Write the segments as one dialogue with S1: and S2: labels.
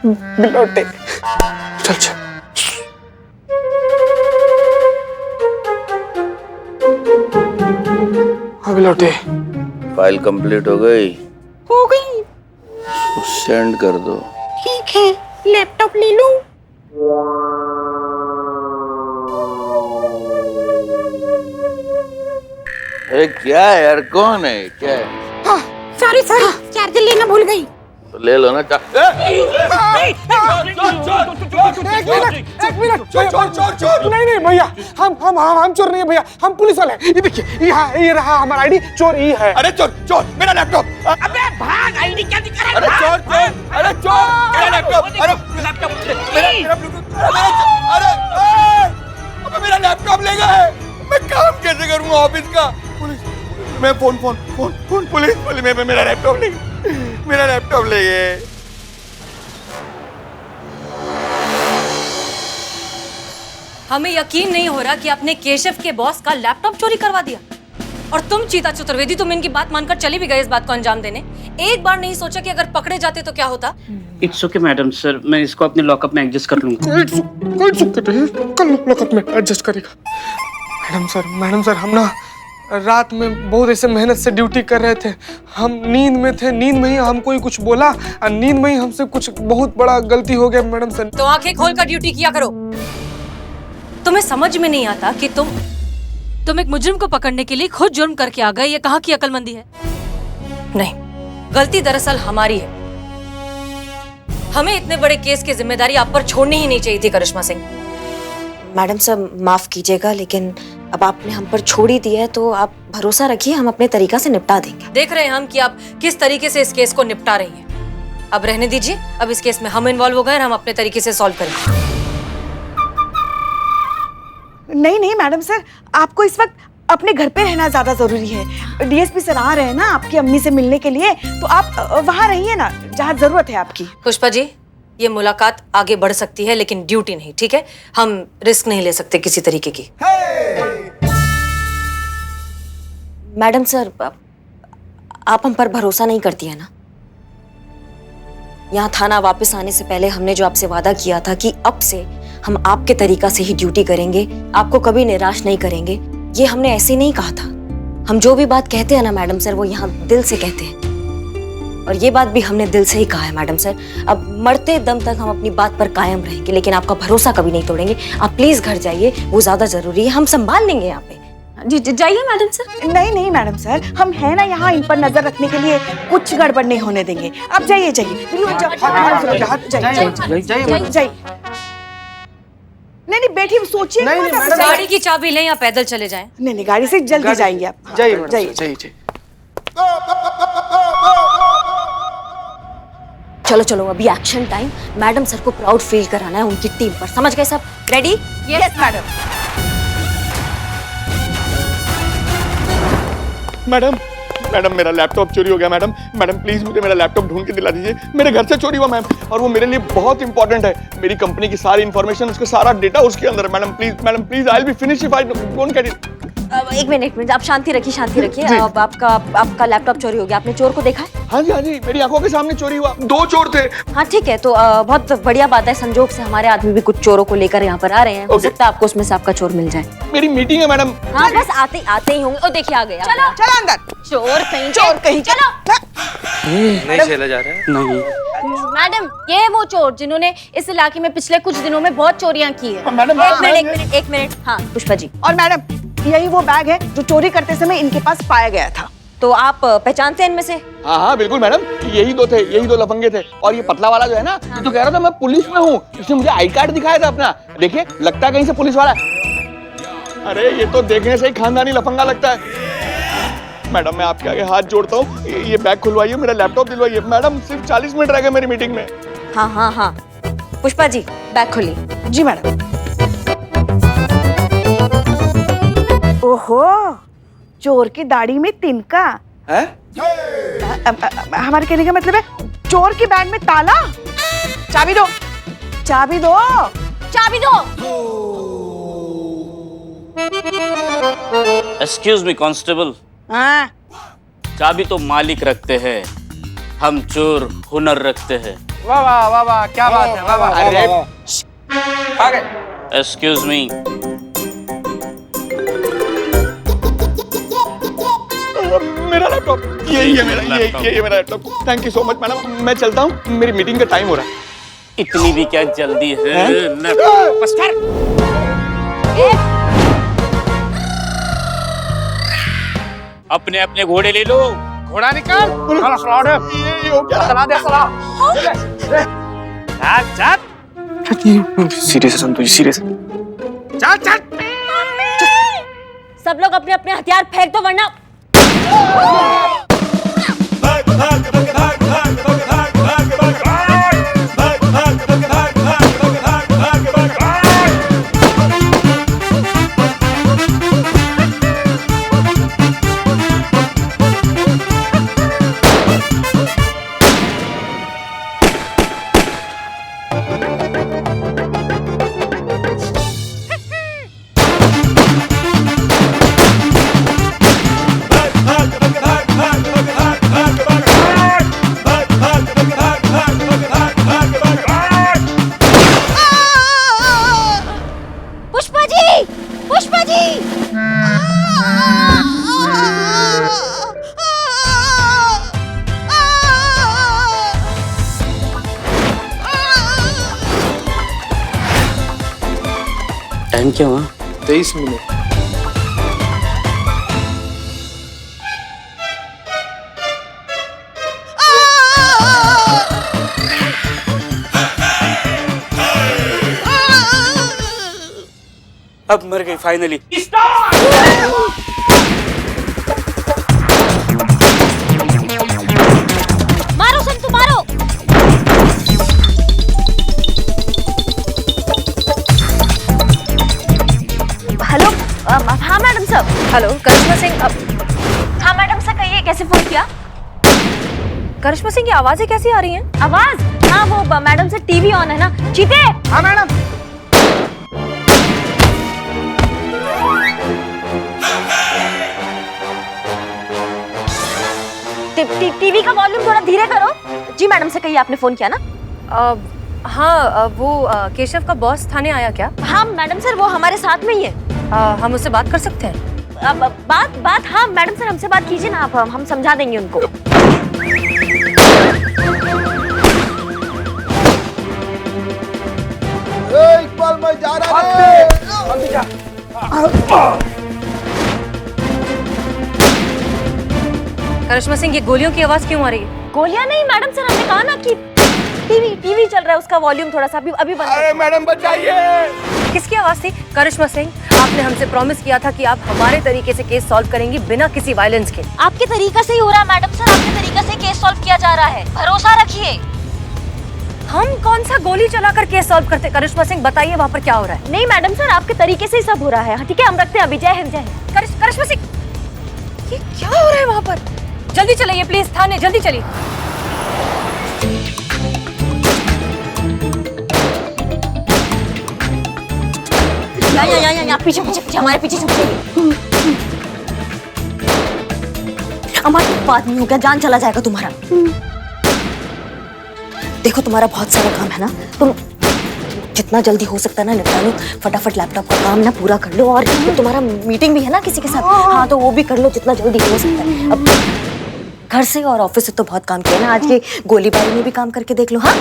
S1: बिलौटे, चल चल। हाँ बिलौटे।
S2: फाइल कंप्लीट हो गई?
S3: हो गई।
S2: सेंड कर दो।
S3: ठीक है, लैपटॉप ले लूं?
S2: क्या है यार, कौन है, क्या है?
S3: हाँ, सॉरी चार्जर लेना भूल गई।
S2: तो ले लो ना।
S1: एक मिनट, चोर। नहीं भैया, हम चोर नहीं है भैया, हम पुलिस वाले हैं। ये देखिए, ये रहा हमारा आईडी, चोर ये है।
S4: अरे चोर, मेरा लैपटॉप।
S3: अबे भाग, आईडी क्या दिखा रहा है?
S4: अरे चोर, मेरा लैपटॉप। मेरा ब्लूटूथ। अरे मेरा लैपटॉप ले गए। मैं काम कैसे करूंगा ऑफिस का? पुलिस, मैं फोन पुलिस, मेरा लैपटॉप ले गए।
S5: हमें यकीन नहीं हो रहा कि आपने केशव के बॉस का लैपटॉप चोरी करवा दिया। और तुम चीता चतुर्वेदी, तुम इनकी बात मानकर चली भी गए इस बात को अंजाम देने। एक बार नहीं सोचा कि अगर पकड़े जाते तो क्या होता?
S6: इट्स ओके मैडम, सर मैं इसको अपने लॉकअप में एडजस्ट कर लूंगा।
S1: कोई चुप नहीं, कल लॉकअप में एडजस्ट करेगा। मैडम सर, हम ना रात में बहुत ऐसे मेहनत से ड्यूटी कर रहे थे। हम नींद में थे, नींद में ही हमको कुछ बोला और नींद में ही हमसे कुछ बहुत बड़ा गलती हो गया मैडम सर।
S5: तो आंखें खोलकर ड्यूटी किया करो। तुम्हें समझ में नहीं आता कि तुम एक मुजरिम को पकड़ने के लिए खुद जुर्म करके आ गए। ये कहाँ की अक्लमंदी है? नहीं, गलती दरअसल हमारी है। हमें इतने बड़े केस की जिम्मेदारी आप पर छोड़नी ही नहीं चाहिए थी करिश्मा सिंह।
S7: मैडम सर माफ कीजिएगा, लेकिन अब आपने हम पर छोड़ ही दिया है तो आप भरोसा रखिए, हम अपने तरीका से निपटा देंगे।
S5: देख रहे हैं हम कि आप किस तरीके से इस केस को निपटा रही हैं। अब रहने दीजिए, अब इस केस में हम इन्वॉल्व हो गए और हम अपने तरीके से सॉल्व करेंगे।
S8: नहीं मैडम सर, आपको इस वक्त अपने घर पे रहना ज्यादा जरूरी है। डीएसपी सर आ रहे हैं ना आपकी अम्मी से मिलने के लिए, तो आप वहाँ रहिए ना जहाँ जरूरत है आपकी।
S5: पुष्पा जी, ये मुलाकात आगे बढ़ सकती है लेकिन ड्यूटी नहीं, ठीक है? हम रिस्क नहीं ले सकते किसी तरीके की।
S7: मैडम सर, आप हम पर भरोसा नहीं करती है ना? यहाँ थाना वापस आने से पहले हमने जो आपसे वादा किया था कि अब से हम आपके तरीका से ही ड्यूटी करेंगे, आपको कभी निराश नहीं करेंगे, ये हमने ऐसे नहीं कहा था। हम जो भी बात कहते हैं ना मैडम सर, वो यहाँ दिल से कहते हैं। और ये बात भी हमने दिल से ही कहा है मैडम सर। अब मरते दम तक हम अपनी बात पर कायम रहेंगे, लेकिन आपका भरोसा कभी नहीं तोड़ेंगे। आप प्लीज घर जाइए, वो ज्यादा जरूरी है। हम संभाल लेंगे यहाँ पे।
S8: जी जाइए मैडम सर। नहीं मैडम सर, हम है ना यहाँ इन पर नजर रखने के लिए, कुछ गड़बड़ नहीं होने देंगे। आप जाइए। नहीं बैठी सोचिए।
S5: गाड़ी की चाबी लें या पैदल चले जाएं?
S8: नहीं गाड़ी से जल्दी जाएंगे आप।
S1: जाइए।
S7: चलो अभी एक्शन टाइम। मैडम सर को प्राउड फील कराना है उनकी टीम पर। समझ गए सब? रेडी?
S8: यस
S4: मैडम मेरा लैपटॉप चोरी हो गया। मैडम प्लीज मुझे मेरा लैपटॉप ढूंढ के दिला दीजिए। मेरे घर से चोरी हुआ मैम, और वो मेरे लिए बहुत इंपॉर्टेंट है। मेरी कंपनी की सारी इन्फॉर्मेशन, उसका सारा डेटा उसके अंदर है। Madam please, I will be finish if I don't get it.
S7: एक मिनट, आप शांति रखिए। अब आपका लैपटॉप चोरी हो गया। आपने चोर को देखा है?
S4: हाँ जी, मेरी आंखों के सामने चोरी हुआ। 2 चोर थे।
S7: हाँ ठीक है, तो बहुत बढ़िया बात है। संजोग से हमारे आदमी भी कुछ चोरों को लेकर यहाँ पर आ रहे हैं। हो सकता है आपको उसमें से आपका चोर मिल जाए।
S4: मेरी मीटिंग है मैडम।
S7: हाँ बस आते ही होंगे। ओ देखिए आ गया।
S8: चलो अंदर। चोर कहीं चलो।
S2: नहीं चला जा रहा है।
S6: नहीं
S7: मैडम, ये है वो चोर जिन्होंने इस इलाके में पिछले कुछ दिनों में बहुत चोरियां की है।
S4: मैडम
S7: एक मिनट। हाँ पुष्पा जी।
S8: और मैडम, यही वो बैग है जो चोरी करते समय इनके पास पाया गया था।
S7: तो आप पहचानते हैं इनमें से?
S4: हाँ बिल्कुल मैडम, यही 2 थे, यही 2 लफंगे थे। और ये पतला वाला जो है ना, ये तो कह रहा था मैं पुलिस में हूँ। इसने मुझे आई कार्ड दिखाया था अपना। देखिए, लगता है कहीं से पुलिस वाला है। अरे ये तो देखने से ही खानदानी लफंगा लगता है। मैडम मैं आपके आगे हाथ जोड़ता हूँ, ये बैग खुलवाइए, मेरा लैपटॉप दिलवाइए। मैडम सिर्फ 40 मिनट रह गए मेरी मीटिंग में।
S7: हाँ। पुष्पा जी बैग खोलिए।
S8: जी मैडम। ओहो, चोर की दाढ़ी में तिनका
S4: है?
S8: हमारे कहने का मतलब है चोर के बैग में ताला। चाबी दो।
S6: एक्सक्यूज मी कांस्टेबल,
S8: हाँ
S6: चाबी तो मालिक रखते हैं, हम चोर हुनर रखते हैं।
S4: वाह वाह वाह वाह, क्या बात है, वाह वाह। अरे आ गए।
S6: Excuse me.
S4: मेरा लैपटॉप, यही है मेरा, यही है मेरा laptop. Thank you so much madam, मैं चलता हूँ, मेरी मीटिंग का टाइम हो रहा है।
S6: इतनी भी क्या जल्दी है?
S4: बस कर।
S6: अपने अपने घोड़े ले लो।
S1: घोड़ा निकाल।
S4: ये हो क्या?
S1: चला दे चला। सीरियस है संतोष, सीरियस। चल चल।
S7: सब लोग अपने अपने हथियार फेंक दो वरना
S3: पुष्पा जी
S6: टाइम क्या हुआ?
S1: 23 मिनट।
S6: अब मर गई फाइनली।
S7: मारो संतु मारो। हेलो हाँ मैडम साहब।
S5: हेलो करिश्मा सिंह।
S7: हाँ मैडम साहब कहिए कैसे फोन किया?
S5: करिश्मा सिंह की आवाजें कैसी आ रही हैं?
S7: आवाज? हाँ वो मैडम से टीवी ऑन है ना। चीते।
S1: हाँ मैडम।
S7: टीवी का वॉल्यूम थोड़ा धीरे करो। जी मैडम से कहिए आपने फोन किया ना?
S5: हाँ वो केशव का बॉस थाने आया क्या?
S7: हाँ मैडम सर वो हमारे साथ में ही है।
S5: हम उससे बात कर सकते हैं?
S7: बात हाँ मैडम सर हमसे बात कीजिए ना आप, हम समझा देंगे उनको।
S4: इकबाल मैं जा रहा है।
S5: करिश्मा सिंह ये गोलियों की आवाज क्यों आ रही है?
S7: गोलियां नहीं मैडम सर, हमने कहा ना कि टीवी चल रहा है, उसका वॉल्यूम थोड़ा सा अभी बंद।
S4: अरे मैडम बचाइए।
S5: किसकी आवाज थी? करिश्मा सिंह आपने हमसे प्रॉमिस किया था कि आप हमारे तरीके से केस सॉल्व करेंगी बिना किसी वायलेंस के।
S7: आपके तरीका से ही हो रहा है मैडम सर, आपके तरीका से केस सॉल्व किया जा रहा है, भरोसा रखिए।
S5: हम कौन सा गोली चलाकर केस सॉल्व करते? करिश्मा सिंह बताइए वहाँ पर क्या हो रहा है?
S7: नहीं मैडम सर आपके तरीके से ही सब हो रहा है। ठीक है हम रखते हैं अभी। जय हिंद जय हिंद।
S5: करिश्मा सिंह ये क्या हो रहा है वहाँ पर? जल्दी चलिए प्लीज थाने, जल्दी चलिए।
S7: यहाँ पीछे हमारे पीछे हमारे बात नहीं हो गया, जान चला जाएगा तुम्हारा। देखो तुम्हारा बहुत सारा काम है ना, तुम जितना जल्दी हो सकता है ना निपटा लो, फटाफट लैपटॉप का काम ना पूरा कर लो। और तुम्हारा मीटिंग भी है ना किसी के साथ, हाँ तो वो भी कर लो जितना जल्दी हो सकता है। अब घर से और ऑफिस से तो बहुत काम किया ना, आज ये गोलीबारी में भी काम करके देख लो। हाँ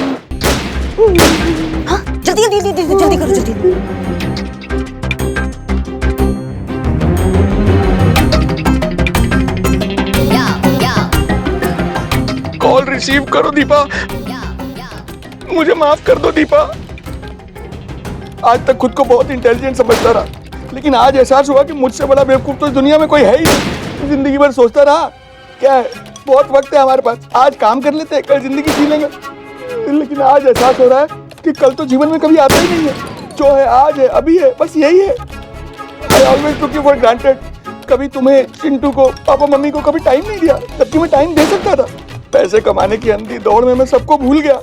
S7: हाँ जल्दी जल्दी जल्दी जल्दी करो जल्दी।
S4: कॉल रिसीव करो दीपा, मुझे माफ कर दो दीपा। आज तक खुद को बहुत इंटेलिजेंट समझता रहा, लेकिन आज एहसास हुआ कि मुझसे बड़ा बेवकूफ तो दुनिया में कोई है ही नहीं। जिंदगी भर सोचता रहा क्या है, बहुत वक्त है हमारे पास, आज काम कर लेते हैं, कल जिंदगी जी लेंगे। लेकिन आज एहसास हो रहा है कि कल तो जीवन में कभी आता ही नहीं है। जो है आज है, अभी है, बस यही है। I always took you for granted. कभी तुम्हें, चिंटू को, पापा मम्मी को कभी टाइम नहीं दिया, जबकि मैं टाइम दे सकता था। पैसे कमाने की अंधी दौड़ में मैं सबको भूल गया,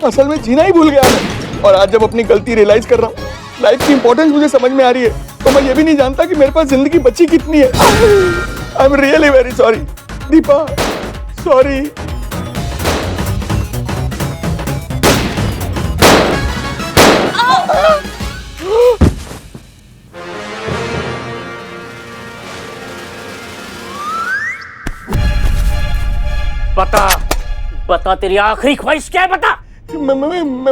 S4: असल में जीना ही भूल गया मैं। और आज जब अपनी गलती रियलाइज कर रहा हूँ, लाइफ की इंपॉर्टेंस मुझे समझ में आ रही है, तो मैं ये भी नहीं जानता कि मेरे पास जिंदगी बची कितनी है। I am really very sorry Deepa, sorry.
S6: बता तेरी आखिरी ख्वाहिश क्या है, बता।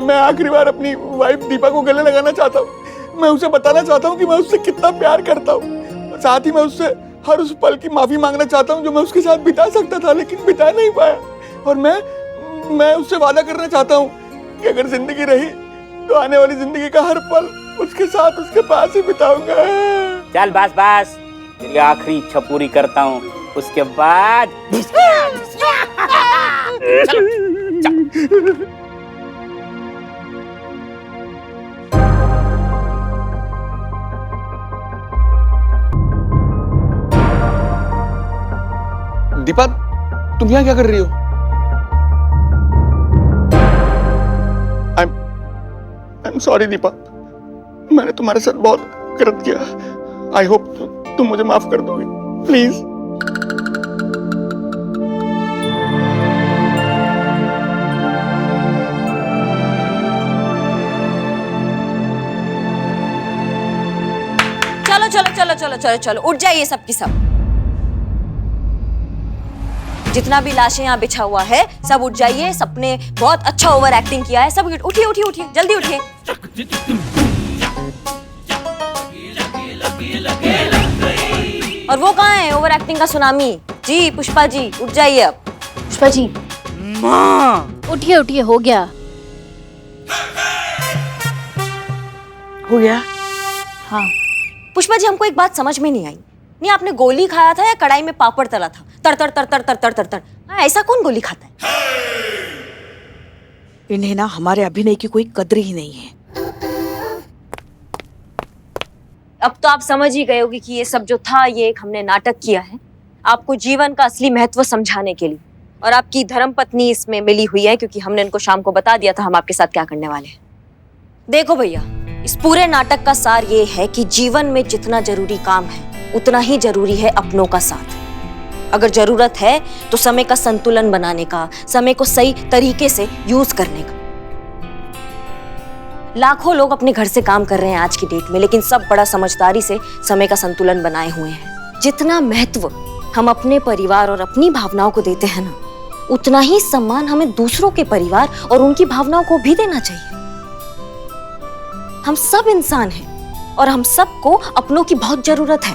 S4: मैं आखिरी बार अपनी वाइफ दीपा को गले लगाना चाहता हूँ। मैं उसे बताना चाहता हूँ कि मैं उससे कितना प्यार करता हूँ। साथ ही मैं उससे हर उस पल की माफी मांगना चाहता हूँ जो मैं उसके साथ बिता सकता था लेकिन बिता नहीं पाया। और मैं उससे वादा करना चाहता हूँ कि अगर जिंदगी रही तो आने वाली जिंदगी का हर पल उसके साथ उसके पास ही बिताऊंगा।
S6: चल बस बस, तेरी आखिरी इच्छा पूरी करता हूँ, उसके बाद
S4: दीपा, तुम यहाँ क्या कर रही हो? I'm sorry दीपा, मैंने तुम्हारे साथ बहुत गलत किया। आई होप तुम मुझे माफ कर दोगी, प्लीज।
S7: चलो चलो चलो चलो चलो चलो, उठ जाइए सब की सब। जितना भी लाशें यहाँ बिछा हुआ है सब उठ जाइए। सबने बहुत अच्छा ओवर एक्टिंग किया है। सब उठिए उठिए उठिए, जल्दी उठिए। और वो कहाँ है ओवर एक्टिंग का सुनामी? जी पुष्पा जी उठ जाइए अब।
S9: पुष्पा जी उठिए उठिए, हो गया।
S8: हो गया?
S9: हाँ
S7: पुष्पा जी, हमको एक बात समझ में नहीं आई। नहीं, आपने गोली खाया था या कढ़ाई में पापड़ तला था? तर तर तर तर तर तर तर तर। हाँ, ऐसा कौन गोली खाता है?
S8: इन्हें ना हमारे अभिनय की कोई कद्र ही नहीं है।
S7: अब तो आप समझ ही गए होगे कि ये सब जो था ये एक हमने नाटक किया है, आपको जीवन का असली महत्व समझाने के लिए। और आपकी धर्मपत्नी इसमें मिली हुई है क्योंकि हमने इनको शाम को बता दिया था हम आपके साथ क्या करने वाले हैं। देखो भैया, इस पूरे नाटक का सार ये है कि जीवन में जितना जरूरी काम है उतना ही जरूरी है अपनों का साथ। अगर जरूरत है तो समय का संतुलन बनाने का, समय को सही तरीके से यूज करने का। लाखों लोग अपने घर से काम कर रहे हैं आज की डेट में, लेकिन सब बड़ा समझदारी से समय का संतुलन बनाए हुए हैं। जितना महत्व हम अपने परिवार और अपनी भावनाओं को देते हैं ना, उतना ही सम्मान हमें दूसरों के परिवार और उनकी भावनाओं को भी देना चाहिए। हम सब इंसान हैं और हम सबको अपनों की बहुत जरूरत है।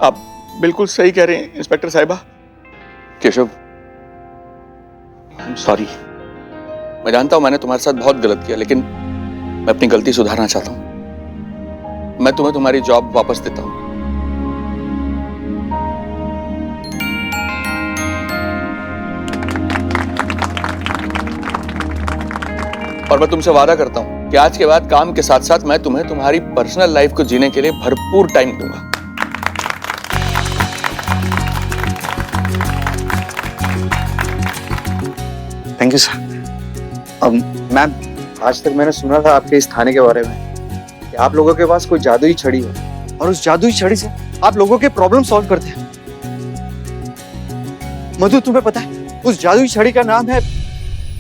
S4: आप बिल्कुल सही कह रहे हैं इंस्पेक्टर साहिबा। केशव, सॉरी। मैं जानता हूं मैंने तुम्हारे साथ बहुत गलत किया, लेकिन मैं अपनी गलती सुधारना चाहता हूं। मैं तुम्हें तुम्हारी जॉब वापस देता हूं। और मैं तुमसे वादा करता हूं कि आज के बाद काम के साथ साथ मैं तुम्हें तुम्हारी पर्सनल लाइफ को जीने के लिए भरपूर टाइम दूंगा।
S10: Thank you sir. मैम, आज तक मैंने सुना था आपके इस थाने के बारे में कि आप लोगों के पास कोई जादुई छड़ी है और उस जादुई छड़ी से आप लोगों के प्रॉब्लम सॉल्व करते हैं। मधु, तुम्हें पता है उस जादुई छड़ी का नाम है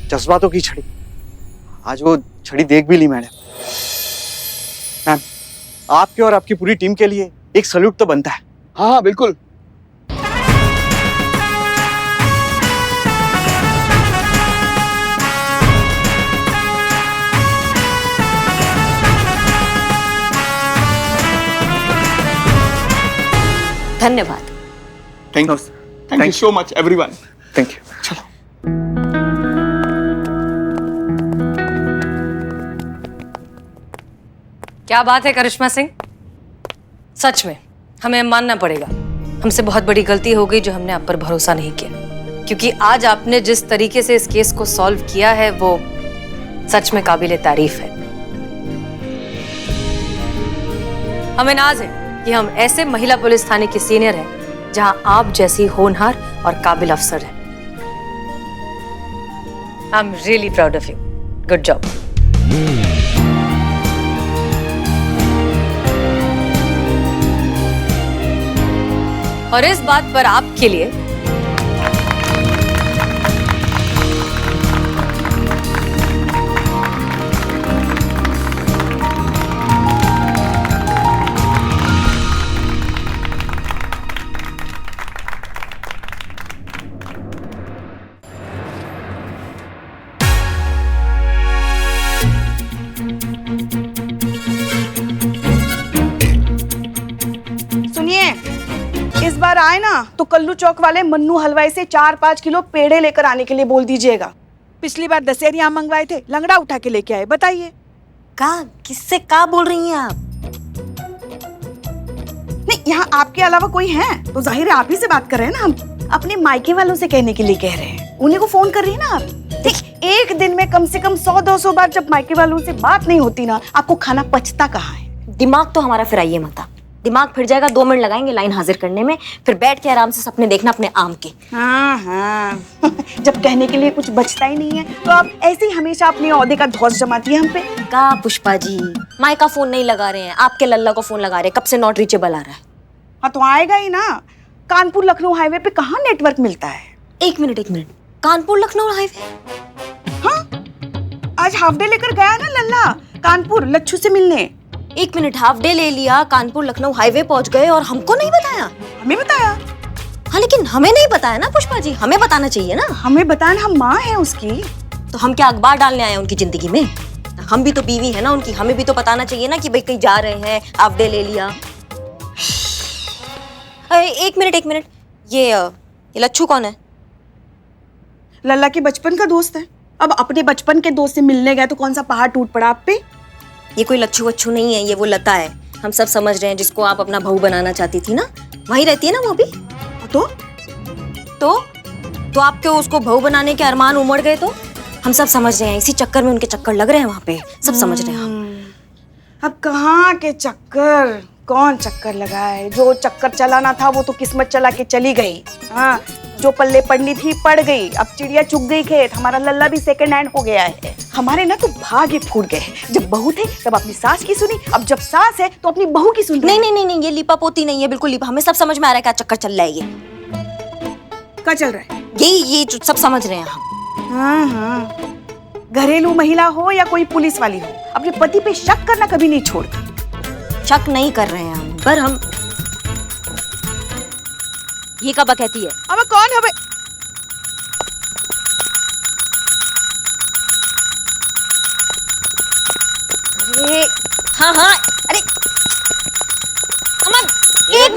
S10: जज्बातों की छड़ी। आज वो छड़ी देख भी ली मैंने। मैम, आपके और आपकी पूरी टीम के लिए एक सैल्यूट तो बनता है।
S4: हाँ हाँ बिल्कुल।
S7: धन्यवाद।
S4: Thank you so much everyone.
S10: Thank you.
S4: चलो।
S5: क्या बात है करिश्मा सिंह, सच में हमें मानना पड़ेगा, हमसे बहुत बड़ी गलती हो गई जो हमने आप पर भरोसा नहीं किया। क्योंकि आज आपने जिस तरीके से इस केस को सॉल्व किया है वो सच में काबिले तारीफ है। हमें नाज है कि हम ऐसे महिला पुलिस थाने की सीनियर हैं जहां आप जैसी होनहार और काबिल अफसर हैं। I am really proud of you. Good job. और इस बात पर आपके लिए
S8: आए ना तो कल्लू चौक वाले मन्नू हलवाई से 4-5 किलो पेड़े लेकर आने के लिए बोल दीजिएगा। पिछली बार दशहरी आम मंगवाए थे, लंगड़ा उठा के लेके आए। बताइए
S7: का किससे का बोल रही हैं आप?
S8: नहीं, यहाँ आपके अलावा कोई है तो जाहिर है आप ही से बात कर रहे हैं ना। हम अपने मायके वालों से कहने के लिए कह रहे हैं, उन्हीं को फोन कर रही है ना आप। देख, एक दिन में कम से कम 100-200 बार जब मायके वालों से बात नहीं होती ना, आपको खाना पचता कहाँ है?
S7: दिमाग तो हमारा फिराइए मत। दिमाग फिर जाएगा, 2 मिनट लगाएंगे लाइन हाजिर करने में, फिर बैठ के आराम से सपने देखना अपने आम के।
S8: हाँ जब कहने के लिए कुछ बचता ही नहीं है तो आप ऐसे ही हमेशा अपने औहदे का धौंस जमाती है हम पे।
S7: का पुष्पा जी, माई का फोन नहीं लगा रहे हैं, आपके लल्ला को फोन लगा रहे हैं, कब से नॉट रीचेबल आ रहा है।
S8: हाँ तो आएगा ही ना। कानपुर लखनऊ हाईवे पे कहाँ नेटवर्क मिलता है?
S7: एक मिनट, कानपुर लखनऊ हाईवे?
S8: हाँ, आज हाफ डे लेकर गया ना लल्ला कानपुर लच्छू से मिलने।
S7: एक मिनट, हाफ डे ले लिया, कानपुर लखनऊ हाईवे पहुंच गए और हमको नहीं बताया?
S8: हमें बताया।
S7: हाँ लेकिन हमें नहीं बताया ना पुष्पा जी, हमें बताना चाहिए ना।
S8: हमें बताना, हम माँ हैं उसकी।
S7: तो हम क्या अखबार डालने आए हैं उनकी जिंदगी में? हम भी तो बीवी है ना उनकी, हमें भी तो बताना चाहिए ना कि भाई कहीं जा रहे हैं, हाफ डे ले लिया। एक मिनट, ये लच्छू कौन है?
S8: लल्ला के बचपन का दोस्त है। अब अपने बचपन के दोस्त से मिलने गए तो कौन सा पहाड़ टूट पड़ा आप पे?
S7: ये कोई लच्छू वच्छू नहीं है, ये वो लता है। हम सब समझ रहे हैं, जिसको आप अपना बहू बनाना चाहती थी ना, वहीं रहती है ना वो भी। तो आपके उसको बहू बनाने के अरमान उमड़ गए तो हम सब समझ रहे हैं, इसी चक्कर में उनके चक्कर लग रहे हैं वहाँ पे, सब समझ रहे हैं हम।
S8: अब कहाँ के चक्कर, कौन चक्कर लगा है? जो चक्कर चलाना था वो तो किस्मत चला के चली गई। हाँ, जो पल्ले पड़नी थी पड़ गई। अब चिड़िया चुग गई खेत, हमारा लल्ला भी सेकंड हैंड हो गया है। हमारे ना तो भाग्य फूट गए हैं। जब बहू थे तब अपनी सास की सुनी, अब जब सास है तो अपनी बहू की सुन।
S7: नहीं, ये लिपा पोती नहीं है, बिल्कुल लिपा। हमें सब समझ में आ रहा है क्या चक्कर चल रहा है। ये
S8: क्या चल रहा है?
S7: ये जो सब समझ रहे हैं हम।
S8: हाँ, घरेलू महिला हो या कोई पुलिस वाली हो, अपने पति पे शक करना कभी नहीं छोड़ती।
S7: शक नहीं कर रहे हैं हम, पर हम ये कब कहती है?
S8: अब कौन है?
S7: अरे हाँ, अरे अमन, एक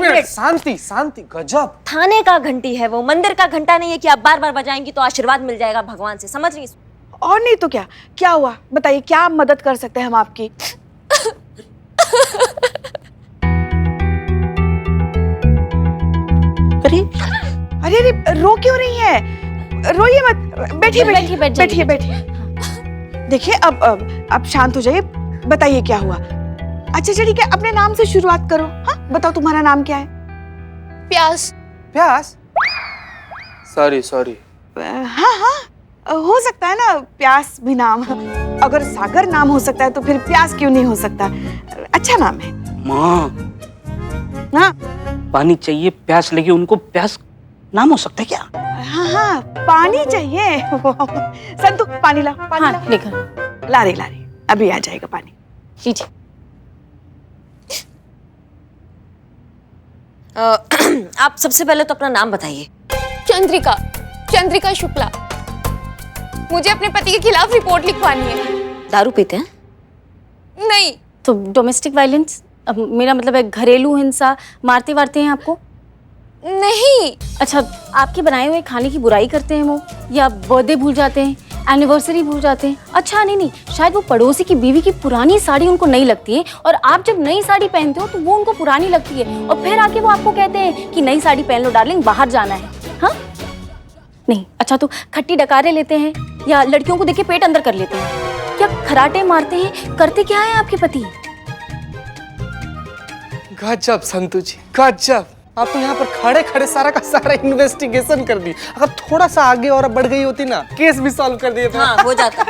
S7: मिनट।
S1: शांति, गजब।
S7: थाने का घंटी है वो, मंदिर का घंटा नहीं है कि आप बार बार बजाएंगी तो आशीर्वाद मिल जाएगा भगवान से, समझ रही?
S8: और नहीं तो क्या हुआ? बताइए, क्या मदद कर सकते हैं हम आपकी? अरे रो क्यों रही है? रोइए मत, बैठिए। देखिए अब शांत हो जाइए। बताइए क्या हुआ? अच्छा ठीक है, अपने नाम से शुरुआत करो। हाँ बताओ, तुम्हारा नाम क्या है?
S1: प्यास? सॉरी।
S8: हाँ, हो सकता है ना प्यास भी नाम। अगर सागर नाम हो सकता है तो फिर प्यास क्यों नहीं हो सकता? अच्छा नाम है।
S6: माँ,
S8: हाँ
S6: पानी चाहिए, प्यास लगी उनको, प्यास नाम हो सकता है क्या?
S8: हाँ, पानी चाहिए। संतु पानी ला,
S9: लेकर
S8: ला रही, अभी आ जाएगा पानी।
S9: लीजिए।
S7: आप सबसे पहले तो अपना नाम बताइए।
S11: चंद्रिका शुक्ला। मुझे अपने पति के खिलाफ रिपोर्ट लिखवानी है।
S7: दारू पीते हैं?
S11: नहीं।
S9: तो डोमेस्टिक वायलेंस, अब मेरा मतलब है घरेलू हिंसा, मारते वारते हैं आपको?
S11: नहीं।
S9: अच्छा, आपके बनाए हुए खाने की बुराई करते हैं वो, या बर्थडे भूल जाते हैं, एनिवर्सरी भूल जाते हैं? अच्छा नहीं, शायद वो पड़ोसी की बीवी की पुरानी साड़ी उनको नहीं लगती है, और आप जब नई साड़ी पहनते हो तो वो उनको पुरानी लगती है, और फिर आके वो आपको कहते हैं कि नई साड़ी पहन लो डार्लिंग, बाहर जाना है। हाँ नहीं। अच्छा, तो खट्टी डकारे लेते हैं, या लड़कियों को देख के पेट अंदर कर लेते हैं, या खराटे मारते हैं? करते क्या है आपके पति?
S1: गजब संतु जी, गजब। आप तो यहाँ पर खड़े खड़े सारा का सारा इन्वेस्टिगेशन कर दी। अगर थोड़ा सा आगे और बढ़ गई होती ना, केस भी सॉल्व कर दिए थे।
S7: हाँ, हो जाता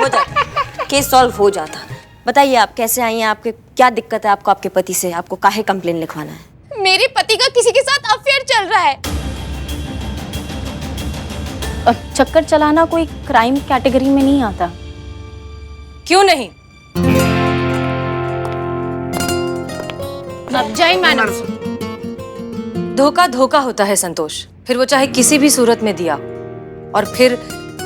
S7: केस सॉल्व हो जाता। बताइए आप कैसे आई हैं, आपके क्या दिक्कत है आपको आपके पति से, आपको काहे कंप्लेन लिखवाना है?
S11: मेरे पति का किसी के साथ अफेयर चल रहा है।
S9: चक्कर चलाना कोई क्राइम कैटेगरी में नहीं आता।
S5: क्यों नहीं?
S11: अब जाए मैडम।
S5: धोखा धोखा होता है संतोष, फिर वो चाहे किसी भी सूरत में दिया, और फिर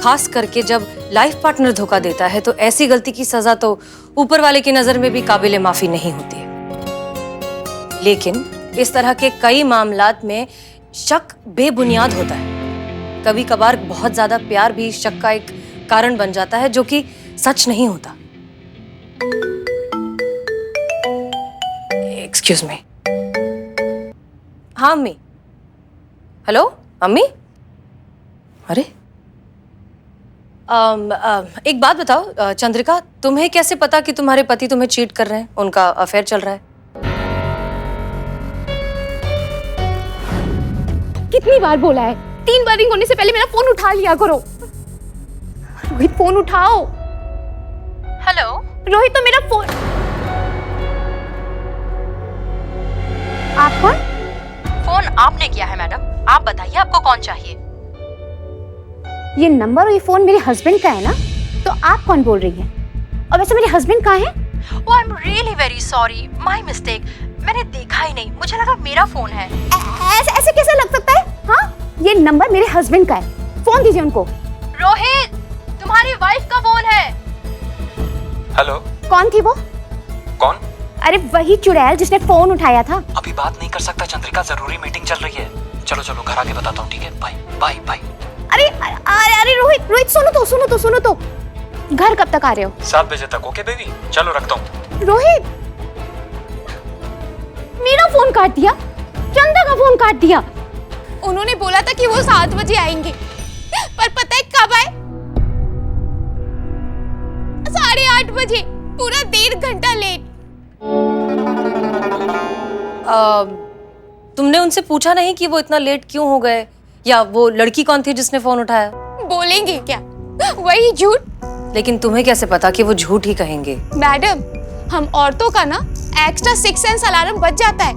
S5: खास करके जब लाइफ पार्टनर धोखा देता है तो ऐसी गलती की सजा तो ऊपर वाले की नजर में भी काबिले माफी नहीं होती है। लेकिन इस तरह के कई मामलात में शक बेबुनियाद होता है। कभी कभार बहुत ज्यादा प्यार भी शक का एक कारण बन जाता है, जो कि सच नहीं होता। Excuse me. हाँ अम्मी। हेलो अम्मी। अरे एक बात बताओ चंद्रिका, तुम्हें कैसे पता कि तुम्हारे पति तुम्हें चीट कर रहे हैं, उनका अफेयर चल रहा है?
S11: कितनी बार बोला है, 3 बार रिंग होने से पहले मेरा फोन उठा लिया करो। रोहित फोन उठाओ।
S5: हेलो
S11: रोहित तो मेरा फोन। आप कौन?
S5: फोन आपने किया है मैडम, आप बताइए आपको कौन चाहिए?
S9: ये नंबर और ये फोन मेरे हस्बैंड का है ना, तो आप कौन बोल रही हैं? और वैसे मेरे हस्बैंड कहाँ हैं?
S5: Oh, I'm really very sorry, my mistake. मैंने देखा ही नहीं, मुझे लगा मेरा फोन है।
S9: ऐसे कैसे लग सकता है? हाँ, ये नंबर मेरे हस्बैंड का है, फोन दीजिए उनको।
S5: रोहित, तुम्हारी वाइफ का फोन है।
S12: हेलो,
S9: कौन थी वो?
S12: कौन?
S9: अरे वही चुड़ैल जिसने फोन उठाया था।
S12: अभी बात नहीं कर सकता चंद्रिका, जरूरी मीटिंग चल रही है। चलो चलो घर आके बताता हूँ, ठीक है? Bye bye bye.
S9: अरे रोहित सुनो तो घर कब तक आ रहे हो?
S12: 7 बजे तक। ओके बेबी, चलो रखता हूँ।
S9: रोहित, मेरा फोन काट दिया, चंदा का फोन काट दिया।
S11: उन्होंने बोला था कि वो 7 बजे आएंगे, पर पता है कब आए? 8:30 बजे, पूरा 1.5 घंटा लेट।
S5: तुमने उनसे पूछा नहीं कि वो इतना लेट क्यों हो गए, या वो लड़की कौन थी जिसने फोन उठाया?
S11: बोलेंगे क्या, वही झूठ।
S5: लेकिन तुम्हें कैसे पता कि वो झूठ ही कहेंगे?
S11: मैडम, हम औरतों का ना एक्स्ट्रा 6 सेंस अलार्म बज जाता है।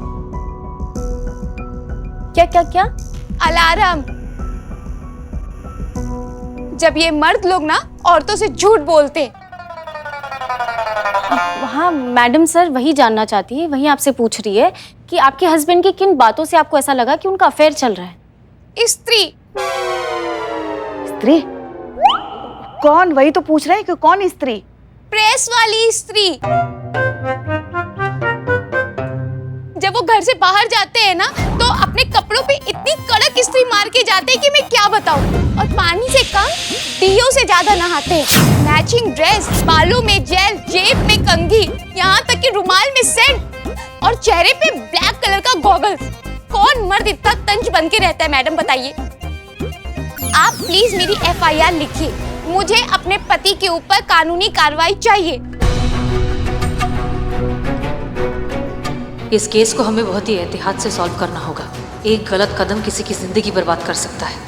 S9: क्या?
S11: अलार्म। जब ये मर्द लोग ना औरतों से झूठ बोलते।
S9: हाँ मैडम सर वही जानना चाहती है, वही आपसे पूछ रही है कि आपके हस्बैंड की किन बातों से आपको ऐसा लगा कि उनका अफेयर चल रहा है?
S11: स्त्री।
S8: कौन? वही तो पूछ रहे हैं कि कौन स्त्री?
S11: प्रेस वाली स्त्री। जब वो घर से बाहर जाते हैं ना, तो अपने कपड़ों पे इतनी कड़क इस्त्री मार के जाते हैं कि मैं क्या बताऊं। और पानी से कम डीओ से ज्यादा नहाते हैं। मैचिंग ड्रेस, बालों में जेल, जेब में कंघी, यहाँ तक कि रुमाल में सेंट और चेहरे पे ब्लैक कलर का गॉगल्स। कौन मर्द इतना तंज बन के रहता है मैडम, बताइए। आप प्लीज मेरी FIR लिखिए, मुझे अपने पति के ऊपर कानूनी कार्रवाई चाहिए।
S5: इस केस को हमें बहुत ही एहतियात से सॉल्व करना होगा। एक गलत कदम किसी की जिंदगी बर्बाद कर सकता है।